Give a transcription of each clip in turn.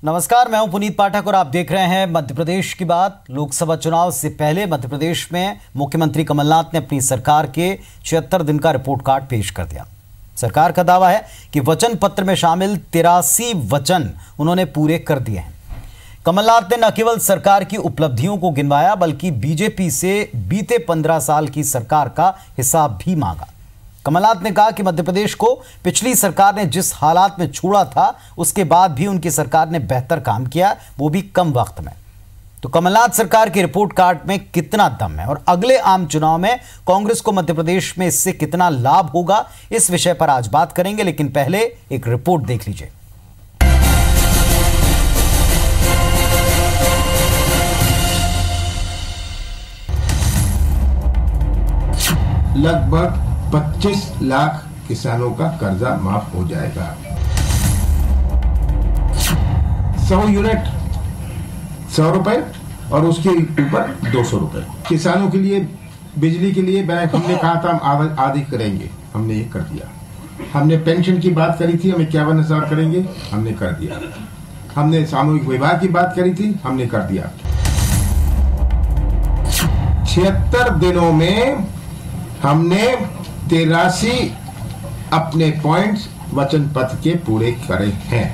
नमस्कार, मैं हूं पुनीत पाठक और आप देख रहे हैं मध्य प्रदेश की बात। लोकसभा चुनाव से पहले मध्य प्रदेश में मुख्यमंत्री कमलनाथ ने अपनी सरकार के 76 दिन का रिपोर्ट कार्ड पेश कर दिया। सरकार का दावा है कि वचन पत्र में शामिल 83 वचन उन्होंने पूरे कर दिए हैं। कमलनाथ ने न केवल सरकार की उपलब्धियों को गिनवाया बल्कि बीजेपी से बीते 15 साल की सरकार का हिसाब भी मांगा। कमलनाथ ने कहा कि मध्य प्रदेश को पिछली सरकार ने जिस हालात में छोड़ा था उसके बाद भी उनकी सरकार ने बेहतर काम किया, वो भी कम वक्त में। तो कमलनाथ सरकार के रिपोर्ट कार्ड में कितना दम है और अगले आम चुनाव में कांग्रेस को मध्य प्रदेश में इससे कितना लाभ होगा, इस विषय पर आज बात करेंगे। लेकिन पहले एक रिपोर्ट देख लीजिए। लगभग 25 लाख किसानों का कर्जा माफ हो जाएगा। 100 यूनिट 100 रुपए और उसके ऊपर 200 रुपए। किसानों के लिए बिजली के लिए बैंक हमने कहा था हम आदि करेंगे, हमने ये कर दिया। हमने पेंशन की बात करी थी, हम 51,000 करेंगे, हमने कर दिया। हमने सामूहिक विवाह की बात करी थी, हमने कर दिया। 76 दिनों में हमने 83 अपने पॉइंट्स वचन पत्र के पूरे करे हैं।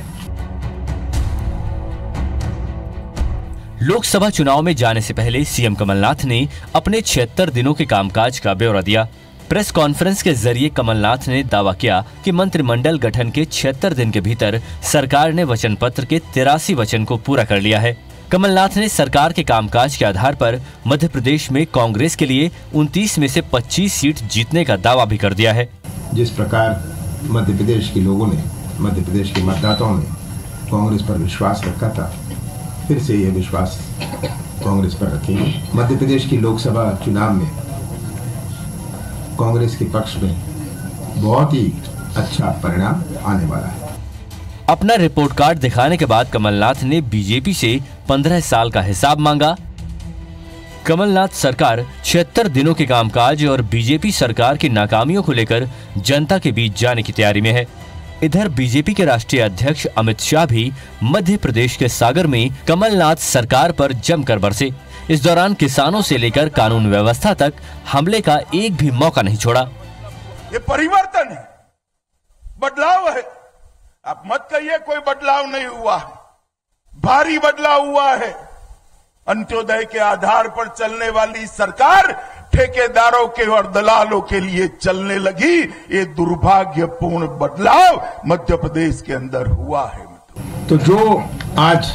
लोकसभा चुनाव में जाने से पहले सीएम कमलनाथ ने अपने 76 दिनों के कामकाज का ब्यौरा दिया। प्रेस कॉन्फ्रेंस के जरिए कमलनाथ ने दावा किया कि मंत्रिमंडल गठन के 76 दिन के भीतर सरकार ने वचन पत्र के 83 वचन को पूरा कर लिया है। कमलनाथ ने सरकार के कामकाज के आधार पर मध्य प्रदेश में कांग्रेस के लिए 29 में से 25 सीट जीतने का दावा भी कर दिया है। जिस प्रकार मध्य प्रदेश के लोगों ने, मध्य प्रदेश के मतदाताओं ने कांग्रेस पर विश्वास रखा था, फिर से यह विश्वास कांग्रेस पर रखेंगे। मध्य प्रदेश की लोकसभा चुनाव में कांग्रेस के पक्ष में बहुत ही अच्छा परिणाम आने वाला है। अपना रिपोर्ट कार्ड दिखाने के बाद कमलनाथ ने बीजेपी से 15 साल का हिसाब मांगा। कमलनाथ सरकार 76 दिनों के कामकाज और बीजेपी सरकार की नाकामियों को लेकर जनता के बीच जाने की तैयारी में है। इधर बीजेपी के राष्ट्रीय अध्यक्ष अमित शाह भी मध्य प्रदेश के सागर में कमलनाथ सरकार पर जमकर बरसे। इस दौरान किसानों से लेकर कानून व्यवस्था तक हमले का एक भी मौका नहीं छोड़ा। ये परिवर्तन है, बदलाव है। आप मत कहिए कोई बदलाव नहीं हुआ है, भारी बदलाव हुआ है। अंत्योदय के आधार पर चलने वाली सरकार ठेकेदारों के और दलालों के लिए चलने लगी। ये दुर्भाग्यपूर्ण बदलाव मध्य प्रदेश के अंदर हुआ है। तो जो आज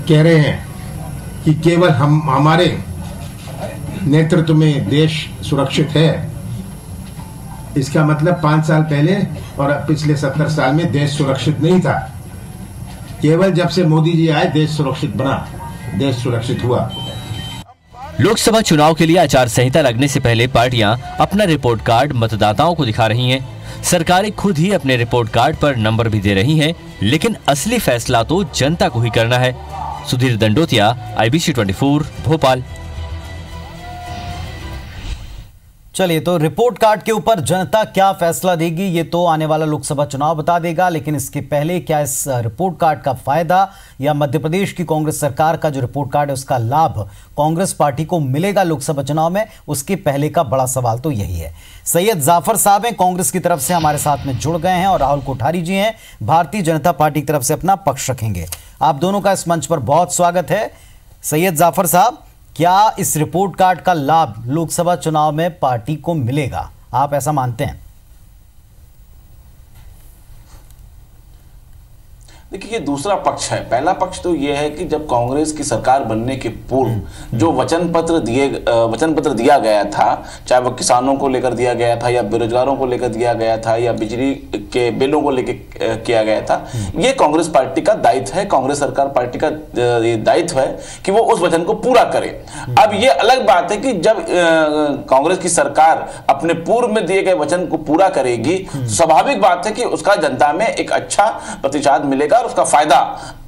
कह रहे हैं कि केवल हमारे नेतृत्व में देश सुरक्षित है, इसका मतलब 5 साल पहले और पिछले 70 साल में देश सुरक्षित नहीं था। केवल जब से मोदी जी आए देश सुरक्षित बना, देश सुरक्षित हुआ। लोकसभा चुनाव के लिए आचार संहिता लगने से पहले पार्टियां अपना रिपोर्ट कार्ड मतदाताओं को दिखा रही हैं। सरकारें खुद ही अपने रिपोर्ट कार्ड पर नंबर भी दे रही हैं, लेकिन असली फैसला तो जनता को ही करना है। सुधीर दंडोतिया, IBC 24, भोपाल। चलिए, तो रिपोर्ट कार्ड के ऊपर जनता क्या फैसला देगी ये तो आने वाला लोकसभा चुनाव बता देगा। लेकिन इसके पहले क्या इस रिपोर्ट कार्ड का फायदा या मध्य प्रदेश की कांग्रेस सरकार का जो रिपोर्ट कार्ड है उसका लाभ कांग्रेस पार्टी को मिलेगा लोकसभा चुनाव में, उसके पहले का बड़ा सवाल तो यही है। सैयद जाफर साहब हैं, कांग्रेस की तरफ से हमारे साथ में जुड़ गए हैं, और राहुल कोठारी जी हैं, भारतीय जनता पार्टी की तरफ से अपना पक्ष रखेंगे। आप दोनों का इस मंच पर बहुत स्वागत है। सैयद जाफर साहब, क्या इस रिपोर्ट कार्ड का लाभ लोकसभा चुनाव में पार्टी को मिलेगा, आप ऐसा मानते हैं? देखिए, ये दूसरा पक्ष है। पहला पक्ष तो ये है कि जब कांग्रेस की सरकार बनने के पूर्व जो वचन पत्र दिया गया था, चाहे वो किसानों को लेकर दिया गया था या बेरोजगारों को लेकर दिया गया था या बिजली के बिलों को लेकर किया गया था, ये कांग्रेस पार्टी का दायित्व है, कांग्रेस सरकार पार्टी का ये दायित्व है कि वो उस वचन को पूरा करे। अब ये अलग बात है कि जब कांग्रेस की सरकार अपने पूर्व में दिए गए वचन को पूरा करेगी, स्वाभाविक बात है कि उसका जनता में एक अच्छा प्रतिसाद मिलेगा और उसका फायदा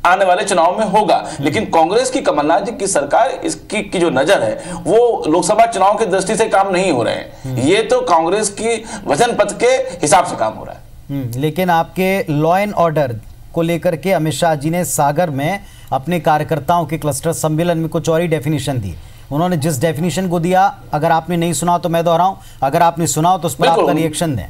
आने वाले चुनाव में होगा। लेकिन कांग्रेस की, कमलनाथ जी की सरकार, इसकी की जो नजर है वो लोकसभा चुनाव की दृष्टि से काम नहीं हो रहे हैं, ये तो कांग्रेस की वचन पत्र के हिसाब से काम हो रहा है। लेकिन आपके लॉ एंड ऑर्डर को लेकर के अमित शाह जी ने सागर में अपने कार्यकर्ताओं के क्लस्टर सम्मेलन में कुछ और ही डेफिनेशन दी। उन्होंने जिस डेफिनेशन को दिया, अगर आपने नहीं सुना तो मैं दोहराऊं, अगर आपने सुना तो उस पर आपका रिएक्शन दें।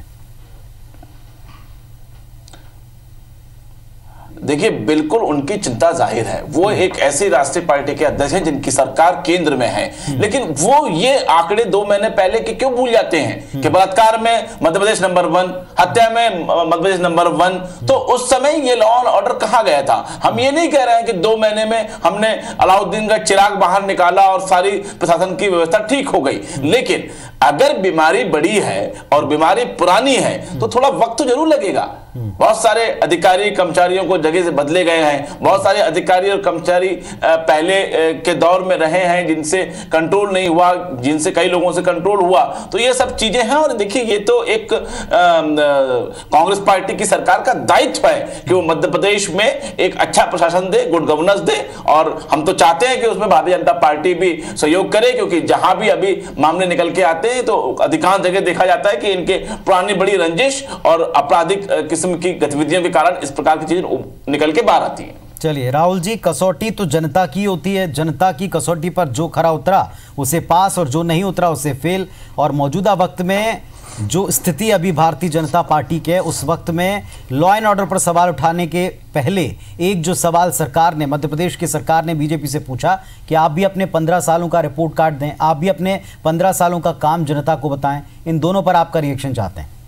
देखिए, बिल्कुल उनकी चिंता जाहिर है। वो एक ऐसी राष्ट्रीय पार्टी के अध्यक्ष हैं जिनकी सरकार केंद्र में है, लेकिन वो ये आंकड़े 2 महीने पहले के क्यों भूल जाते हैं कि बलात्कार में मध्य प्रदेश नंबर 1, हत्या में मध्य प्रदेश नंबर 1। तो उस समय ये लॉ एंड ऑर्डर कहां गया था? हम ये नहीं कह रहे हैं कि 2 महीने में हमने अलाउद्दीन का चिराग बाहर निकाला और सारी प्रशासन की व्यवस्था ठीक हो गई, लेकिन अगर बीमारी बड़ी है और बीमारी पुरानी है तो थोड़ा वक्त तो जरूर लगेगा। बहुत सारे अधिकारी कर्मचारियों को जगह से बदले गए हैं, बहुत सारे अधिकारी और कर्मचारी पहले के दौर में रहे हैं जिनसे कंट्रोल नहीं हुआ, जिनसे कई लोगों से कंट्रोल हुआ। तो ये सब चीजें हैं। और देखिए, ये तो एक कांग्रेस पार्टी की सरकार का दायित्व है कि वो मध्य प्रदेश में एक अच्छा प्रशासन दे, गुड गवर्नेंस दे, और हम तो चाहते हैं कि उसमें भारतीय जनता पार्टी भी सहयोग करे, क्योंकि जहां भी अभी मामले निकल के आते हैं तो अधिकांश जगह देखा जाता है कि इनके पुरानी बड़ी रंजिश और आपराधिक किस्म की गतिविधियों के कारण इस प्रकार की चीजें निकल के बाहर आती हैं। चलिए राहुल जी, कसौटी तो जनता की होती है, जनता की कसौटी पर जो खरा उतरा उसे पास और जो नहीं उतरा उसे फेल। और मौजूदा वक्त में जो स्थिति अभी भारतीय जनता पार्टी के, उस वक्त में लॉ एंड ऑर्डर पर सवाल उठाने के पहले एक जो सवाल सरकार ने, मध्य प्रदेश की सरकार ने बीजेपी से पूछा कि आप भी अपने 15 सालों का रिपोर्ट कार्ड दें, आप भी अपने 15 सालों का काम जनता को बताएं। इन दोनों पर आपका रिएक्शन चाहते हैं।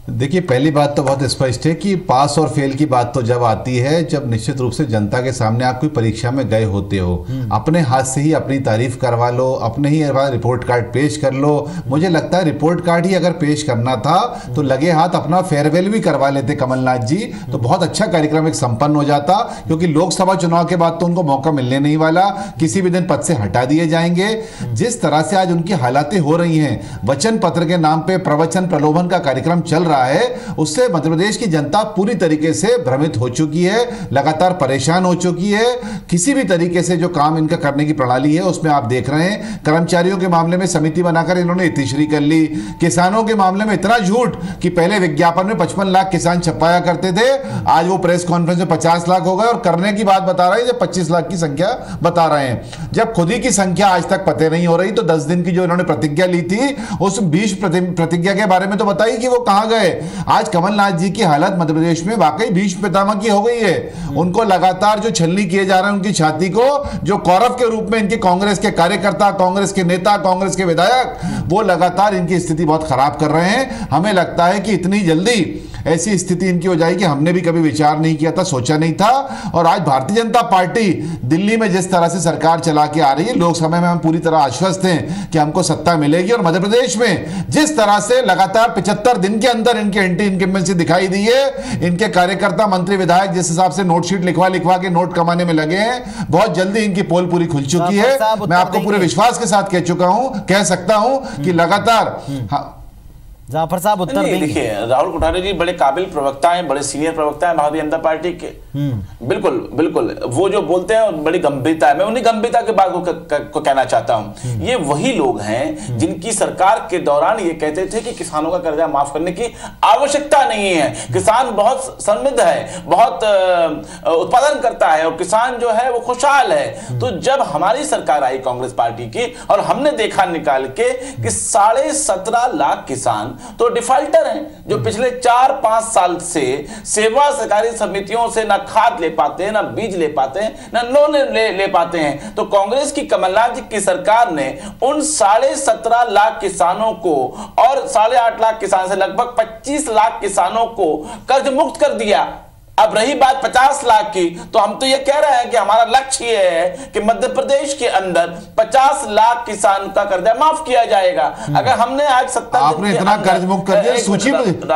देखिए, पहली बात तो बहुत स्पष्ट है कि पास और फेल की बात तो जब आती है जब निश्चित रूप से जनता के सामने आप कोई परीक्षा में गए होते हो, अपने हाथ से ही अपनी तारीफ करवा लो, अपने ही रिपोर्ट कार्ड पेश कर लो। मुझे लगता है रिपोर्ट कार्ड ही अगर पेश करना था तो लगे हाथ अपना फेयरवेल भी करवा लेते कमलनाथ जी, तो बहुत अच्छा कार्यक्रम एक संपन्न हो जाता। क्योंकि लोकसभा चुनाव के बाद तो उनको मौका मिलने नहीं वाला, किसी भी दिन पद से हटा दिए जाएंगे। जिस तरह से आज उनकी हालातें हो रही हैं, वचन पत्र के नाम पे प्रवचन प्रलोभन का कार्यक्रम चल रहा है, उससे मध्य प्रदेश की जनता पूरी तरीके से भ्रमित हो चुकी है, लगातार परेशान हो चुकी है। किसी भी तरीके से जो काम इनका करने की प्रणाली है उसमें आप देख रहे हैं, कर्मचारियों के मामले में समिति बनाकर इन्होंने इतिश्री कर ली। किसानों के मामले में इतना झूठ कि पहले विज्ञापन में 55 लाख किसान छपाया करते थे, आज वो प्रेस कॉन्फ्रेंस में 50 लाख हो गए और करने की बात बता रहे हैं जब 25 लाख की संख्या बता रहे हैं। जब खुद ही की संख्या आज तक पता नहीं हो रही तो 10 दिन की जो इन्होंने प्रतिज्ञा ली थी उस 20 प्रतिज्ञा के बारे में तो बताइए कि वो कहां गए। आज कमलनाथ जी की हालत मध्य प्रदेश में वाकई भीष्म पितामह की हो गई है। उनको लगातार जो छलनी किए जा रहे हैं उनकी छाती को, जो कौरव के रूप में इनके कांग्रेस के कार्यकर्ता, कांग्रेस के नेता, कांग्रेस के विधायक, वो लगातार इनकी स्थिति बहुत खराब कर रहे हैं। हमें लगता है कि इतनी जल्दी ऐसी स्थिति इनकी हो जाएगी हमने भी कभी विचार नहीं किया था, सोचा नहीं था। और आज भारतीय जनता पार्टी दिल्ली में जिस तरह से सरकार चला के आ रही है, लोकसभा में हम पूरी तरह आश्वस्त हैं कि हमको सत्ता मिलेगी। और मध्य प्रदेश में जिस तरह से लगातार 75 दिन के अंदर इनके एंटी इनकम्बेंसी दिखाई दी है, इनके कार्यकर्ता, मंत्री, विधायक जिस हिसाब से नोट शीट लिखवा के नोट कमाने में लगे हैं, बहुत जल्दी इनकी पोल पूरी खुल चुकी है। मैं आपको पूरे विश्वास के साथ कह सकता हूं कि लगातार जाफर साहब उत्तर देंगे। देखिए, राहुल कोठारी जी बड़े काबिल प्रवक्ता हैं, बड़े सीनियर प्रवक्ता हैं भारतीय जनता पार्टी के। बिल्कुल बिल्कुल, वो जो बोलते हैं बड़ी गंभीरता है। मैं उन्हीं गंभीरता के बात को कहना चाहता हूं। ये वही लोग हैं जिनकी सरकार के दौरान ये कहते थे कि किसानों का कर्जा माफ करने की आवश्यकता नहीं है, किसान बहुत समृद्ध है, बहुत उत्पादन करता है और किसान जो है वो खुशहाल है। तो जब हमारी सरकार आई कांग्रेस पार्टी की और हमने देखा निकाल के कि 17.5 लाख किसान तो डिफॉल्टर हैं, जो पिछले 4-5 साल से सेवा सहकारी समितियों से ना खाद ले पाते हैं, ना बीज ले पाते हैं, ना लोन ले पाते हैं। तो कांग्रेस की कमलनाथ जी की सरकार ने उन 17.5 लाख किसानों को और 8.5 लाख किसान से लगभग 25 लाख किसानों को कर्ज मुक्त कर दिया। अब रही बात 50 लाख की, तो हम तो ये कह रहे हैं कि हमारा लक्ष्य ये है कि मध्य प्रदेश के अंदर 50 लाख किसान का कर्जा माफ किया जाएगा। अगर हमने आज 70 आपने इतना कर्ज मुक्त कर दिया,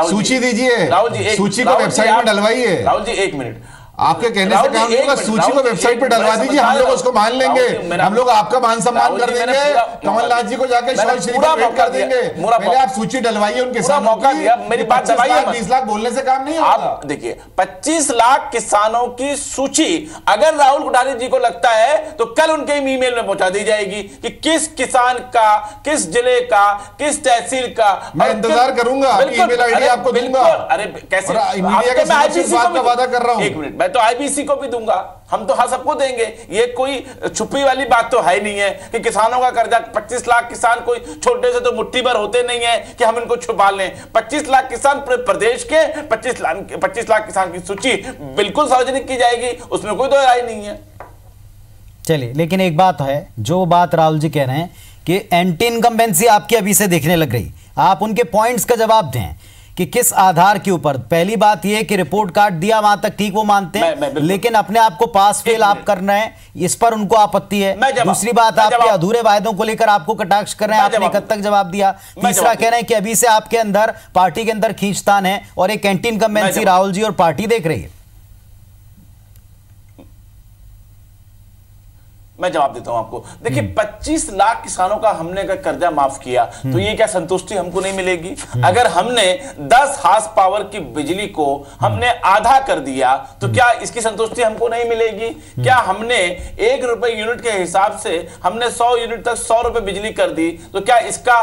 सूची दीजिए, राहुल जी सूची को वेबसाइट में डलवाइए। राहुल जी 1 मिनट, आपके कहने से काम नहीं होगा। सूची को वेबसाइट पे डलवा दीजिए, हम लोग उसको मान लेंगे, हम लोग आपका मान सम्मान कर देंगे, कमलनाथ जी को जाके शॉर्ट सर्टिफिकेट कर देंगे। पहले आप सूची डलवाइए उनके साथ, मौका दिया। मेरी बात दबाइए, 20 लाख बोलने से काम नहीं होगा। आप देखिए 25 लाख किसानों की सूची अगर राहुल कोठारी जी को लगता है तो कल उनके ईमेल में पहुंचा दी जाएगी कि किस किसान का, किस जिले का, किस तहसील का। मैं इंतजार करूंगा, ईमेल आईडी आपको दूंगा। अरे कैसे मीडिया के साथ का वादा कर रहा हूं। एक मिनट, मैं तो आईबीसी को भी दूंगा, हम तो हाँ सबको देंगे। ये कोई छुपी वाली बात तो है नहीं है कि किसानों का कर्जा 25 लाख किसान कोई छोटे से तो मुट्ठी भर होते नहीं है कि हम इनको छुपा लें। 25 लाख किसान प्रदेश के 25 लाख किसान की सूची बिल्कुल सार्वजनिक की जाएगी, उसमें कोई दो राय नहीं है। चलिए, लेकिन एक बात है, जो बात राहुल जी कह रहे हैं कि एंटी इनकम्बेंसी आपकी अभी से देखने लग रही, आप उनके पॉइंट्स का जवाब दें कि किस आधार के ऊपर। पहली बात यह कि रिपोर्ट कार्ड दिया वहां तक ठीक, वो मानते हैं, लेकिन अपने आप को पास फेल आप कर रहे हैं, इस पर उनको आपत्ति है। दूसरी बात, आपके अधूरे वायदों को लेकर आपको कटाक्ष कर रहे हैं, आपने कब तक जवाब दिया। तीसरा कह रहे हैं कि अभी से आपके अंदर, पार्टी के अंदर खींचतान है और एक एंटी इनकम्बेंसी राहुल जी और पार्टी देख रही है। मैं जवाब देता हूं आपको। देखिए 25 लाख किसानों का हमने अगर कर्जा माफ किया तो ये क्या संतुष्टि हमको नहीं मिलेगी? अगर हमने 10 हार्स पावर की बिजली को हमने आधा कर दिया तो क्या इसकी संतुष्टि हमको नहीं मिलेगी? क्या हमने 1 रुपए यूनिट के हिसाब से हमने 100 यूनिट तक 100 रुपए बिजली कर दी तो क्या इसका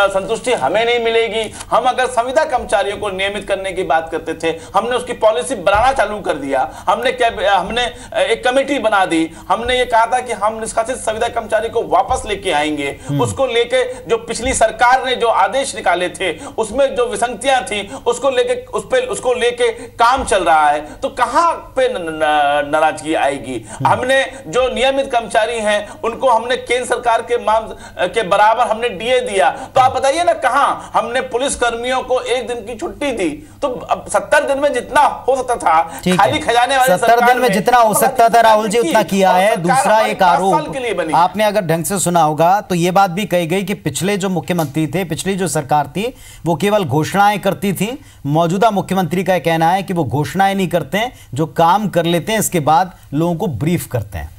संतुष्टि हमें नहीं मिलेगी? हम अगर संविदा कर्मचारियों को नियमित करने की बात करते थे, हमने उसकी पॉलिसी बनाना चालू कर दिया, हमने एक कमेटी बना दी, हमने ये कहा था कि हम निष्कासित संविदा कर्मचारी को वापस लेके आएंगे। उसको लेके जो पिछली सरकार ने जो आदेश निकाले थे उसमें जो विसंगतियां थी उसको लेके काम चल रहा है, तो कहां पे नाराजगी आएगी? हमने जो नियमित कर्मचारी हैं उनको हमने केंद्र सरकार के बराबर हमने डीए दिया, तो आप बताइए ना कहां हमने पुलिस कर्मियों को 1 दिन की छुट्टी दी? तो अब 70 दिन में जितना हो सकता था, खाली खजाने वाले 70 दिन में जितना हो सकता था राहुल जी उतना किया है। दूसरा एक आरोप आपने अगर ढंग से सुना होगा तो यह बात भी कही गई कि पिछले जो मुख्यमंत्री थे, पिछली जो सरकार थी, वो केवल घोषणाएं करती थी। मौजूदा मुख्यमंत्री का कहना है कि वो घोषणाएं नहीं करते हैं, जो काम कर लेते हैं इसके बाद लोगों को ब्रीफ करते हैं।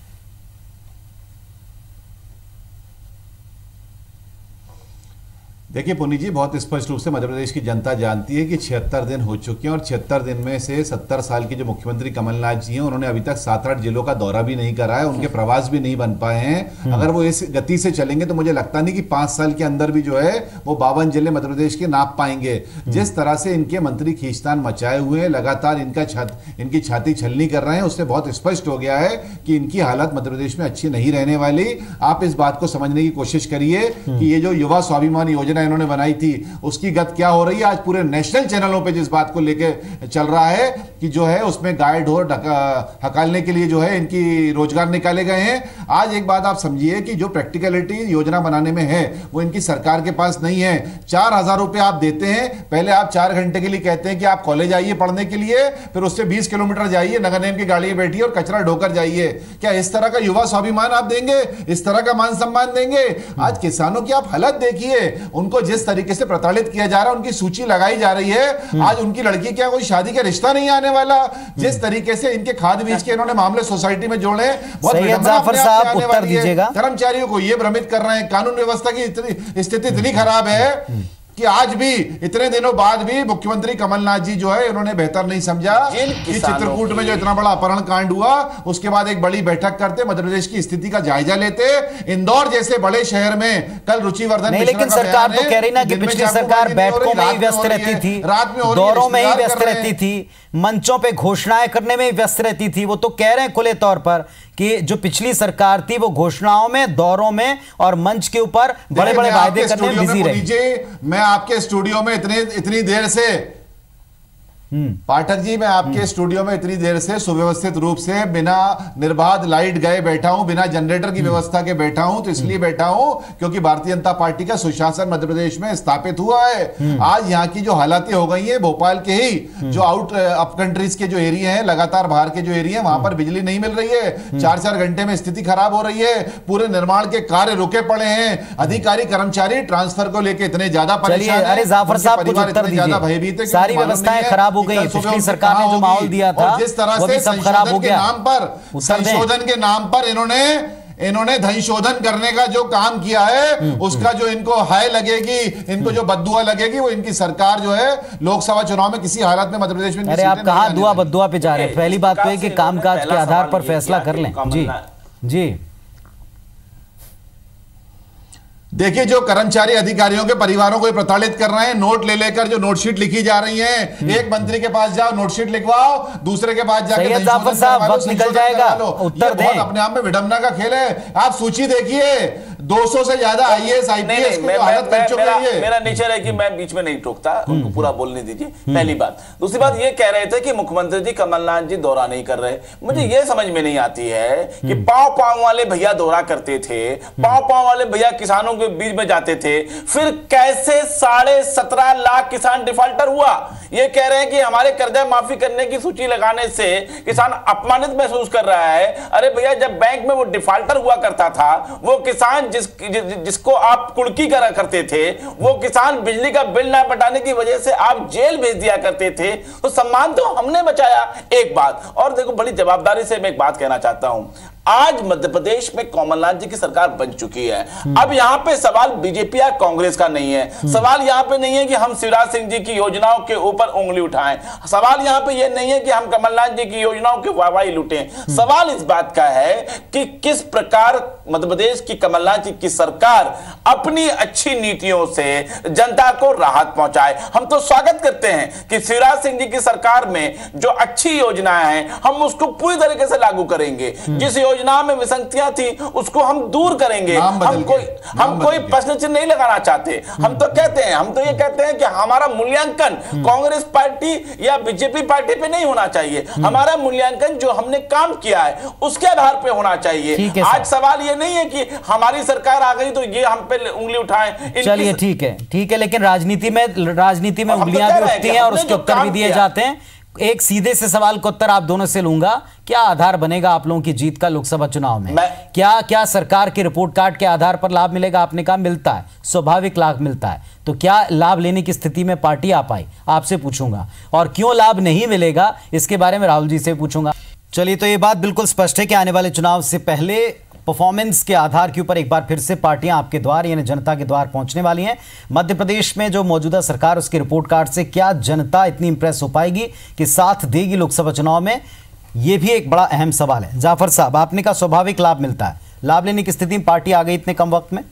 देखिए पुनीत जी, बहुत स्पष्ट रूप से मध्य प्रदेश की जनता जानती है कि 76 दिन हो चुके हैं और 76 दिन में से 70 साल के जो मुख्यमंत्री कमलनाथ जी हैं उन्होंने अभी तक 7-8 जिलों का दौरा भी नहीं करा है, उनके प्रवास भी नहीं बन पाए हैं। अगर वो इस गति से चलेंगे तो मुझे लगता नहीं कि 5 साल के अंदर भी जो है वो 52 जिले मध्य प्रदेश के नाप पाएंगे। जिस तरह से इनके मंत्री खींचतान मचाए हुए हैं, लगातार इनकी छाती छलनी कर रहे हैं, उससे बहुत स्पष्ट हो गया है कि इनकी हालत मध्य प्रदेश में अच्छी नहीं रहने वाली। आप इस बात को समझने की कोशिश करिए कि ये जो युवा स्वाभिमान योजना इन्होंने बनाई थी उसकी गत क्या हो रही है। आज पूरे नेशनल चैनलों पे जिस बात को लेके चल रहा है कि जो है उसमें गाय ढोर हकालने के लिए जो है इनकी रोजगार निकाले गए हैं। आज एक बात आप समझिए कि जो प्रैक्टिकलिटी योजना बनाने में है वो इनकी सरकार के पास नहीं है। 4000 रुपए आप देते हैं, पहले आप 4 घंटे के लिए कहते हैं कि आप कॉलेज आइए पढ़ने के लिए, फिर उससे 20 किलोमीटर जाइए, नगर निगम की गाड़ी में बैठिए और कचरा ढोकर जाइए। क्या इस तरह का युवा स्वाभिमान आप देंगे? इस तरह का मान सम्मान देंगे? आज किसानों की आप हालत देखिए, उनको जिस तरीके से प्रताड़ित किया जा रहा है, उनकी सूची लगाई जा रही है। आज उनकी लड़की क्या कोई शादी का रिश्ता नहीं आने वाला? जिस तरीके से इनके खाद बीज के इन्होंने मामले सोसाइटी में जोड़े, सैयद जाफर साहब उत्तर दीजिएगा। कर्मचारियों को ये भ्रमित कर रहे हैं, कानून व्यवस्था की स्थिति इतनी खराब है कि आज भी इतने दिनों बाद भी मुख्यमंत्री कमलनाथ जी जो है उन्होंने बेहतर नहीं समझा कि चित्रकूट में जो इतना बड़ा अपहरण कांड हुआ उसके बाद एक बड़ी बैठक करते, मध्य प्रदेश की स्थिति का जायजा लेते। इंदौर जैसे बड़े शहर में कल रुचिवर्धन नहीं, लेकिन सरकार तो कह रही ना कि पिछली सरकार बैठकों में ही व्यस्त रहती थी, रात में दौरों में ही व्यस्त रहती थी, मंचों पे घोषणाएं करने में ही व्यस्त रहती थी। वो तो कह रहे हैं खुले तौर पर कि जो पिछली सरकार थी वो घोषणाओं में, दौरों में और मंच के ऊपर बड़े बड़े वायदे करने में बिजी रही। मैं आपके स्टूडियो में इतनी देर से पाठक जी, मैं आपके स्टूडियो में इतनी देर से सुव्यवस्थित रूप से बिना निर्बाध लाइट गए बैठा हूं, बिना जनरेटर की व्यवस्था के बैठा हूं, तो इसलिए बैठा हूं क्योंकि भारतीय जनता पार्टी का सुशासन मध्य प्रदेश में स्थापित हुआ है। आज यहाँ की जो हालातें हो गई हैं, भोपाल के ही जो आउट अप कंट्रीज के जो एरिया हैं, लगातार बाहर के जो एरिया हैं, वहां पर बिजली नहीं मिल रही है, 4-4 घंटे में स्थिति खराब हो रही है, पूरे निर्माण के कार्य रुके पड़े हैं, अधिकारी कर्मचारी ट्रांसफर को लेकर इतने ज्यादा परेशान हैं, अरे जाफर साहब कुछ उत्तर दीजिए, सारी व्यवस्थाएं खराब हो गई। पिछली सरकार ने जो माहौल दिया था जिस तरह से सब खराब हो गया। संशोधन के नाम पर इन्होंने धन शोधन करने का जो काम किया है, उसका जो इनको हाय लगेगी, इनको जो बद्दुआ लगेगी, वो इनकी सरकार जो है लोकसभा चुनाव में किसी हालत में मध्य प्रदेश में। अरे आप कहां दुआ बद्दुआ पे जा रहे हैं? पहली बात तो है कि कामकाज के आधार पर फैसला कर लें। जी जी देखिए, जो कर्मचारी अधिकारियों के परिवारों को प्रताड़ित कर रहे हैं, नोट ले लेकर जो नोटशीट लिखी जा रही है, एक मंत्री के पास जाओ नोटशीट लिखवाओ, दूसरे के पास जाकर जाफर साहब वक्त निकल जाएगा, उत्तर दें। अपने आप में विडंबना का खेल है। आप सूची देखिए, 200 से ज्यादा आईएएस आईपीएस की हालत कर चुके हैं। मेरा नेचर है कि मैं बीच में नहीं टोकता, उनको पूरा बोलने दीजिए, पहली बात। दूसरी बात, ये कह रहे थे कि मुख्यमंत्री जी कमलनाथ जी दौरा नहीं कर रहे। मुझे ये समझ में नहीं आती है कि पांव पांव वाले भैया दौरा करते थे, पांव पांव वाले भैया किसानों के बीच में जाते थे, फिर कैसे 17.5 लाख किसान डिफॉल्टर हुआ? ये कह रहे हैं कि हमारे कर्जा माफी करने की सूची लगाने से किसान अपमानित महसूस कर रहा है। अरे भैया, जब बैंक में वो डिफॉल्टर हुआ करता था, वो किसान जिसको आप कुड़की करा करते थे, वो किसान बिजली का बिल ना पटाने की वजह से आप जेल भेज दिया करते थे, तो सम्मान तो हमने बचाया। एक बात और देखो, बड़ी जवाबदारी से मैं एक बात कहना चाहता हूं। आज मध्य प्रदेश में कमलनाथ जी की सरकार बन चुकी है। अब यहां पे सवाल बीजेपी या कांग्रेस का नहीं है। सवाल यहां पे नहीं है कि हम शिवराज सिंह जी की योजनाओं के ऊपर उंगली उठाएं। सवाल यहां पे यह नहीं है कि हम कमलनाथ जी की योजनाओं की वाहवाही लूटें। सवाल इस बात का है कि किस प्रकार मध्य प्रदेश की कमलनाथ जी की सरकार अपनी अच्छी नीतियों से जनता को राहत पहुंचाए। हम तो स्वागत करते हैं कि शिवराज सिंह जी की सरकार में जो अच्छी योजनाएं हैं, हम उसको पूरी तरीके से लागू करेंगे। जिस योजना में विसंगतियां थी, उसको हम दूर करेंगे। हम कोई प्रश्न चिन्ह नहीं लगाना चाहते। हम तो ये कहते हैं कि हमारा मूल्यांकन कांग्रेस पार्टी या बीजेपी पार्टी पे नहीं होना चाहिए। हमारा मूल्यांकन जो हमने काम किया है उसके आधार पे होना चाहिए। आज सवाल ये नहीं है कि हमारी सरकार आ गई तो ये हम पे उंगली उठाएं। चलिए ठीक है, लेकिन राजनीति में उंगलियां भी उठती हैं और उसके उत्तर भी दिए जाते हैं। एक सीधे से सवाल का उत्तर आप दोनों से लूंगा, क्या आधार बनेगा आप लोगों की जीत का लोकसभा चुनाव में? क्या सरकार के रिपोर्ट कार्ड के आधार पर लाभ मिलेगा? आपने कहा मिलता है, स्वाभाविक लाभ मिलता है, तो क्या लाभ लेने की स्थिति में पार्टी आ पाई? आपसे पूछूंगा। और क्यों लाभ नहीं मिलेगा, इसके बारे में राहुल जी से पूछूंगा। चलिए, तो ये बात बिल्कुल स्पष्ट है कि आने वाले चुनाव से पहले परफॉर्मेंस के आधार के ऊपर एक बार फिर से पार्टियां आपके द्वार यानी जनता के द्वार पहुंचने वाली हैं। मध्य प्रदेश में जो मौजूदा सरकार, उसके रिपोर्ट कार्ड से क्या जनता इतनी इंप्रेस हो पाएगी कि साथ देगी लोकसभा चुनाव में? यह भी एक बड़ा अहम सवाल है। जाफर साहब, आपने कहा स्वाभाविक लाभ मिलता है, लाभ लेने की स्थिति में पार्टी आ गई इतने कम वक्त में?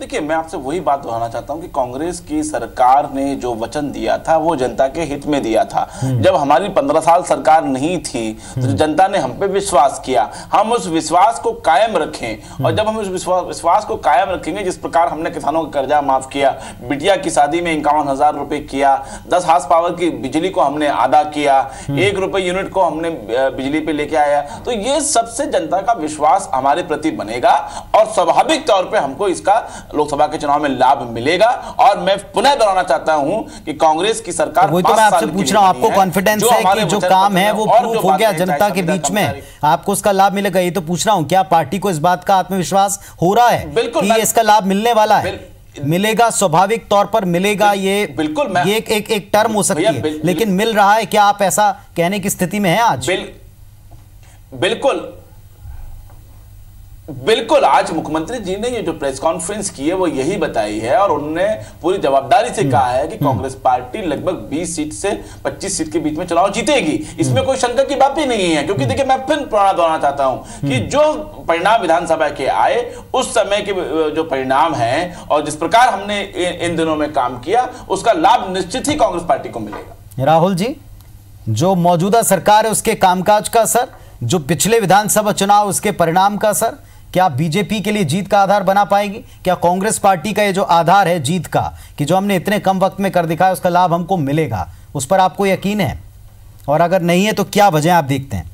देखिए, मैं आपसे वही बात दोहराना चाहता हूं कि कांग्रेस की सरकार ने जो वचन दिया था वो जनता के हित में दिया था। जब हमारी 15 साल सरकार नहीं थी तो जनता ने हम पे विश्वास किया, हम उस विश्वास को कायम रखें। और जब हम उस विश्वास को कायम रखेंगे, जिस प्रकार हमने किसानों का कर्जा माफ किया, बिटिया की शादी में 51,000 रुपए किया, 10 हार्स पावर की बिजली को हमने आधा किया, 1 रुपए यूनिट को हमने बिजली पे लेके आया, तो ये सबसे जनता का विश्वास हमारे प्रति बनेगा और स्वाभाविक तौर पर हमको इसका लोकसभा के चुनाव में लाभ मिलेगा। और मैं पुनः दोहराना चाहता हूं कि कांग्रेस की सरकार, वही तो मैं आपसे पूछ रहा हूं, आपको कॉन्फिडेंस है कि जो काम है वो प्रूफ हो गया जनता के बीच में, आपको उसका लाभ मिलेगा? ये तो पूछ रहा हूं, क्या पार्टी को इस बात का आत्मविश्वास हो रहा है कि इसका लाभ मिलने वाला है? मिलेगा, स्वाभाविक तौर पर मिलेगा। ये बिल्कुल ये एक टर्म हो सकती है, लेकिन मिल रहा है क्या? आप ऐसा कहने की स्थिति में हैं आज? बिल्कुल, आज मुख्यमंत्री जी ने ये जो प्रेस कॉन्फ्रेंस की है वो यही बताई है और उन्होंने पूरी जवाबदारी से कहा है कि कांग्रेस पार्टी लगभग 20 सीट से 25 सीट के बीच में चुनाव जीतेगी। इसमें कोई शंका की बात ही नहीं है, क्योंकि देखिए, मैं फिर दोहराना चाहता हूं कि जो परिणाम विधानसभा के आए, उस समय के जो परिणाम हैं और जिस प्रकार हमने इन दिनों में काम किया, उसका लाभ निश्चित ही कांग्रेस पार्टी को मिलेगा। राहुल जी, जो मौजूदा सरकार है उसके कामकाज का असर, जो पिछले विधानसभा चुनाव उसके परिणाम का असर, क्या बीजेपी के लिए जीत का आधार बना पाएगी? क्या कांग्रेस पार्टी का ये जो आधार है जीत का, कि जो हमने इतने कम वक्त में कर दिखाया उसका लाभ हमको मिलेगा, उस पर आपको यकीन है? और अगर नहीं है तो क्या वजह आप देखते हैं?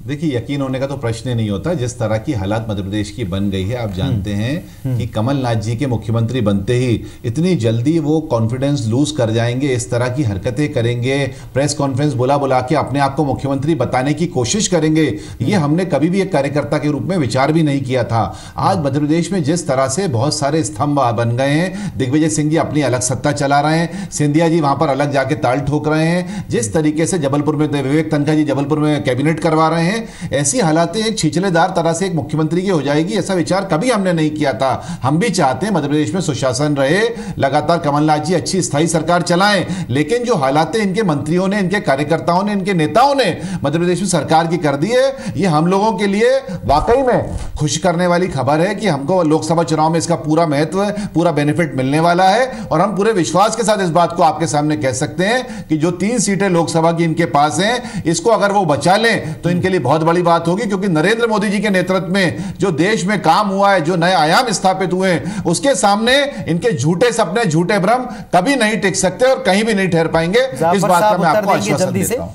देखिए, यकीन होने का तो प्रश्न ही नहीं होता। जिस तरह की हालात मध्य प्रदेश की बन गई है, आप जानते हैं कि कमलनाथ जी के मुख्यमंत्री बनते ही इतनी जल्दी वो कॉन्फिडेंस लूज कर जाएंगे, इस तरह की हरकतें करेंगे, प्रेस कॉन्फ्रेंस बुला के अपने आप को मुख्यमंत्री बताने की कोशिश करेंगे, ये हमने कभी भी एक कार्यकर्ता के रूप में विचार भी नहीं किया था। आज मध्य प्रदेश में जिस तरह से बहुत सारे स्तंभ बन गए हैं, दिग्विजय सिंह जी अपनी अलग सत्ता चला रहे हैं, सिंधिया जी वहां पर अलग जाके ताल ठोक रहे हैं, जिस तरीके से जबलपुर में विवेक तनखा जी जबलपुर में कैबिनेट करवा रहे हैं, ऐसी हालातें एक छिछलेदार तरह से एक मुख्यमंत्री की हो जाएगी, ऐसा विचार कभी हमने नहीं किया था। हम भी चाहते हैं मध्य प्रदेश में सुशासन रहे, लगातार कमलनाथ जी अच्छी स्थायी सरकार चलाएं, लेकिन जो हालातें इनके मंत्रियों ने, इनके कार्यकर्ताओं ने, इनके नेताओं ने मध्य प्रदेश में सरकार की कर दी है, ये हम लोगों के लिए वाकई में खुश करने वाली खबर है कि हमको लोकसभा चुनाव में इसका पूरा महत्व, पूरा बेनिफिट मिलने वाला है। और हम पूरे विश्वास के साथ इस बात को आपके सामने कह सकते हैं कि जो 3 सीटें लोकसभा की इनके पास हैं, इसको अगर वो बचा लें तो इनके लिए बहुत बड़ी बात होगी, क्योंकि नरेंद्र मोदी जी के नेतृत्व में जो देश में काम हुआ है, जो नए आयाम स्थापित हुए हैं, उसके सामने इनके झूठे सपने, झूठे भ्रम कभी नहीं टिक सकते और कहीं भी नहीं ठहर पाएंगे। इस बात का मैं आपको आश्वासन देता हूं।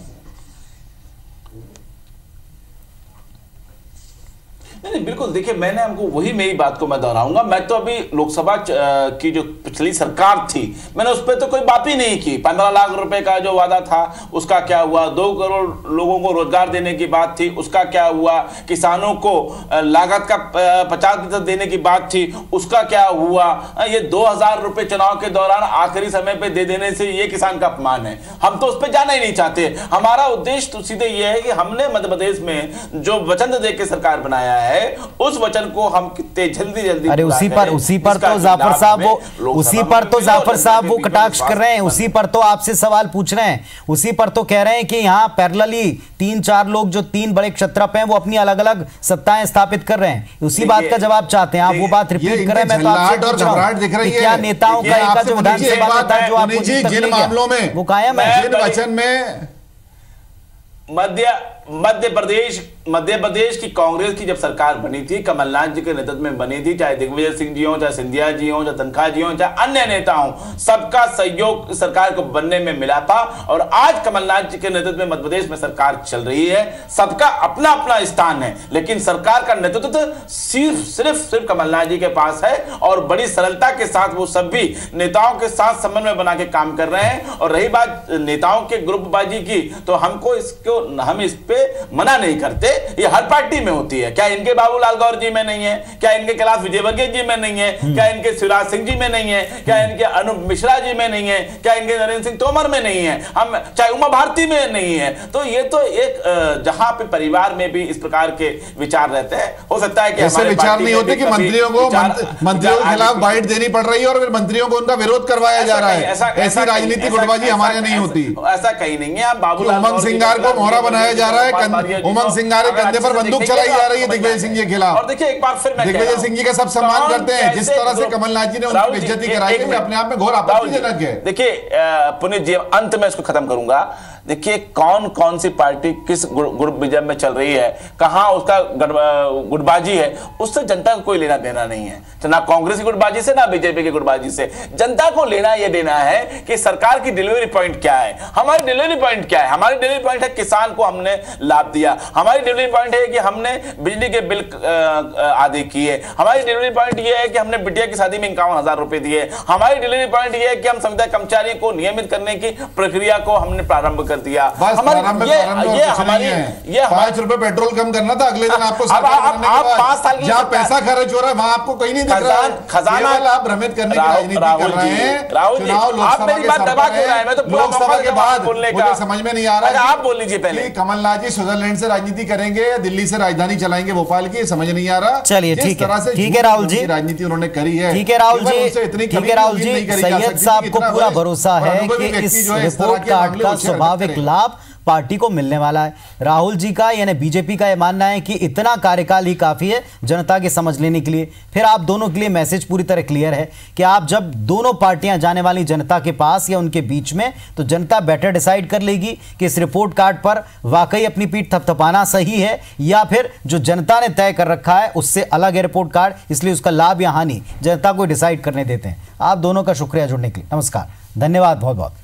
नहीं, बिल्कुल। देखिए, मैंने हमको वही मेरी बात को मैं दोहराऊंगा। मैं तो अभी लोकसभा की जो पिछली सरकार थी, मैंने उस पर तो कोई बात ही नहीं की। 15 लाख रुपए का जो वादा था उसका क्या हुआ? 2 करोड़ लोगों को रोजगार देने की बात थी, उसका क्या हुआ? किसानों को लागत का 50% देने की बात थी, उसका क्या हुआ? ये 2000 रुपए चुनाव के दौरान आखिरी समय पे दे देने से ये किसान का अपमान है। हम तो उस पर जाना ही नहीं चाहते। हमारा उद्देश्य तो सीधे ये है कि हमने मध्य प्रदेश में जो वचन दे के सरकार बनाया है, उस वचन को हम कितने जल्दी अरे उसी पर तो जाफर साहब वो कटाक्ष कर रहे हैं, उसी पर तो आपसे सवाल पूछ रहे हैं, उसी पर तो कह रहे हैं कि यहाँ पैरेलली 3-4 लोग जो 3 बड़े क्षत्रप हैं वो अपनी अलग अलग सत्ताएं स्थापित कर रहे हैं। उसी बात का जवाब चाहते हैं आप, वो बात रिपीट कर रहे हैं। मैं तो आपसे पूछ रहा हूं कि क्या नेताओं का जो विधानसभा नेता जो आपको जिन मामलों में वो कायम है, जिन वचन में मध्य प्रदेश की कांग्रेस की जब सरकार बनी थी, कमलनाथ जी के नेतृत्व में बनी थी, चाहे दिग्विजय सिंह जी हो, चाहे सिंधिया जी हो, चाहे तनखा जी हो, चाहे अन्य नेता हो, सबका सहयोग सरकार को बनने में मिला था। और आज कमलनाथ जी के नेतृत्व में मध्य प्रदेश में सरकार चल रही है, सबका अपना अपना स्थान है, लेकिन सरकार का नेतृत्व सिर्फ कमलनाथ जी के पास है। और बड़ी सरलता के साथ वो सभी नेताओं के साथ समन्वय बना के काम कर रहे हैं। और रही बात नेताओं के ग्रुपबाजी की, तो हम इस पे मना नहीं करते, ये हर पार्टी में होती है। क्या इनके बाबूलाल गौर जी में नहीं है? क्या इनके कैलाश विजयवर्गीय जी में नहीं है? क्या इनके शिवराज सिंह जी में नहीं है? क्या इनके अनूप मिश्रा जी में नहीं है? क्या इनके नरेंद्र सिंह तोमर में नहीं है? हम चाहे उमा भारती में नहीं है? तो ये तो एक जहां पे परिवार में भी इस प्रकार के विचार रहते हैं, हो सकता है कि ऐसे विचार नहीं होते कि मंत्रियों के खिलाफ बाइट देनी पड़ रही है और फिर मंत्रियों को उनका विरोध करवाया जा रहा है। ऐसी राजनीति गुटबाजी हमारे नहीं होती, ऐसा कहीं नहीं है। बाबूलाल उमंग सिंगार को मोहरा बनाया जा रहा है, उमंग सिंगार के कंधे पर बंदूक चलाई जा रही है दिग्विजय सिंह जी के खिलाफ। और देखिए, एक बार फिर मैं दिग्विजय सिंह जी का सब सम्मान करते हैं, जिस तरह से कमलनाथ जी ने उनकी बेइज्जती कराई है, अपने आप में घोर आपत्तिजनक है। देखिए पुनीत जी, अंत में इसको खत्म करूंगा। देखिए, कौन सी पार्टी किस गुट विजय में चल रही है, कहां उसका गुटबाजी है, उससे जनता को कोई लेना देना नहीं है। ना कांग्रेस की गुटबाजी से, ना बीजेपी की गुटबाजी से। जनता को लेना यह देना है कि सरकार की डिलीवरी पॉइंट क्या है। हमारी डिलीवरी पॉइंट क्या है? हमारी डिलीवरी पॉइंट है किसान को हमने लाभ दिया। हमारी डिलीवरी पॉइंट है कि हमने बिजली के बिल आदि किए। हमारी डिलीवरी पॉइंट यह है कि हमने बिटिया की शादी में 51,000 रुपए दिए। हमारी डिलीवरी पॉइंट यह है कि हम संविदा कर्मचारी को नियमित करने की प्रक्रिया को हमने प्रारंभ कर दिया। बस ये हमारी 5 रुपए पेट्रोल कम करना था, अगले दिन आपको आप 5 साल जहां पैसा खर्च हो रहा है वहां आपको कहीं नहीं दिख रहा है। खजाना आप भ्रमित करने की राजनीति कर रहे हैं। राहुल जी, आप मेरी बात दबा क्यों रहे हैं? मैं तो लोकसभा के बाद मुझे समझ में नहीं आ रहा है। आप बोल लीजिए पहले। कमलनाथ जी स्विट्जरलैंड से राजनीति करेंगे या दिल्ली से राजधानी चलाएंगे भोपाल की, समझ नहीं आ रहा। चलिए ठीक है राहुल जी, राजनीति उन्होंने करी है। ठीक है राहुल जी, सैयद साहब को पूरा भरोसा है कि इस रिपोर्ट कार्ड का स्वाभाविक लाभ पार्टी को मिलने वाला है। राहुल जी का यानी बीजेपी का यह मानना है कि इतना कार्यकाल ही काफी है जनता के समझ लेने के लिए। फिर आप दोनों के लिए मैसेज पूरी तरह क्लियर है कि आप जब दोनों पार्टियां जाने वाली जनता के पास या उनके बीच में, तो जनता बेटर डिसाइड कर लेगी कि इस रिपोर्ट कार्ड पर वाकई अपनी पीठ थपथपाना सही है या फिर जो जनता ने तय कर रखा है उससे अलग है रिपोर्ट कार्ड, इसलिए उसका लाभ या हानि जनता को डिसाइड करने देते हैं। आप दोनों का शुक्रिया जुड़ने के लिए। नमस्कार, धन्यवाद बहुत बहुत।